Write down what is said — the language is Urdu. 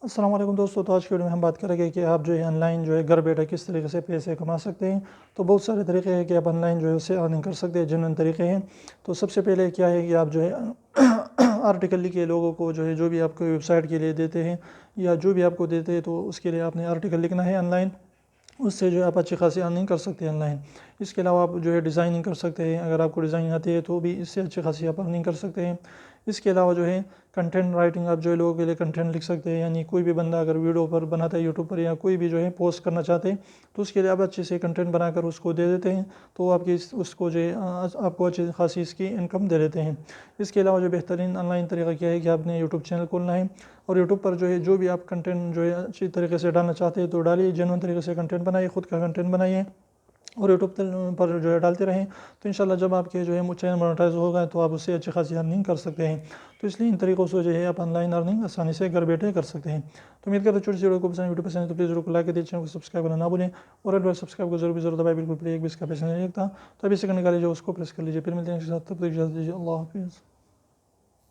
السلام علیکم دوستو، تو آج کی ویڈیو میں ہم بات کریں گے کہ آپ جو ہے آن لائن جو ہے گھر بیٹھے کس طریقے سے پیسے کما سکتے ہیں۔ تو بہت سارے طریقے ہیں کہ آپ آن لائن جو ہے اسے ارننگ کر سکتے ہیں، جنون طریقے ہیں۔ تو سب سے پہلے کیا ہے کہ آپ جو ہے آرٹیکل لکھے لوگوں کو جو بھی آپ کو ویب سائٹ کے لیے دیتے ہیں یا جو بھی آپ کو دیتے ہیں، تو اس کے لیے آپ نے آرٹیکل لکھنا ہے آن لائن۔ اس سے جو ہے آپ اچھی خاصی ارننگ کر سکتے ہیں آن لائن۔ اس کے علاوہ آپ جو ہے ڈیزائننگ کر سکتے ہیں، اگر آپ کو ڈیزائننگ آتی ہے تو بھی اس سے اچھی خاصی آپ ارننگ کر سکتے ہیں۔ اس کے علاوہ جو ہے کنٹینٹ رائٹنگ، آپ جو ہے لوگوں کے لیے کنٹینٹ لکھ سکتے ہیں، یعنی کوئی بھی بندہ اگر ویڈیو پر بناتا ہے یوٹیوب پر یا کوئی بھی جو ہے پوسٹ کرنا چاہتے ہیں، تو اس کے لیے آپ اچھے سے کنٹینٹ بنا کر اس کو دے دیتے ہیں، تو آپ کی اس کو جو ہے آپ کو اچھی خاصی اس کی انکم دے دیتے ہیں۔ اس کے علاوہ جو بہترین آن لائن طریقہ کیا ہے کہ آپ نے یوٹیوب چینل کھولنا ہے، اور یوٹیوب پر جو بھی آپ کنٹینٹ جو ہے اچھی طریقے سے ڈالنا چاہتے ہیں تو ڈالیے، جینوئن طریقے سے کنٹینٹ بنائیے، خود کا کنٹینٹ بنائیے اور یوٹیوب پر جو ہے ڈالتے رہیں۔ تو انشاءاللہ جب آپ کے جو ہے چینل مونیٹائز ہوگا تو آپ اس سے اچھی خاصی ارننگ کر سکتے ہیں۔ تو اس لیے ان طریقوں سے جو ہے آپ آن لائن ارننگ آسانی سے گھر بیٹھے کر سکتے ہیں۔ تو امید کرتا ہوں چھوٹی سی ویڈیو کو پسند ویڈیو پسند ہے تو پلیز ویڈیو کو لائک کر دیجیے، چینل کو سبسکرائب کرنا نہ بھولیں، اور اگر سبسکرائب کو ضرور دبائیں، بالکل ایک بھی اس کا پیسہ نہیں لگتا، تو ابھی سیکنڈ نکالیے جو اس کو پریس کر لیجیے۔ پھر ملتے ہیں، تب تک اجازت دیجیے، اللہ حافظ۔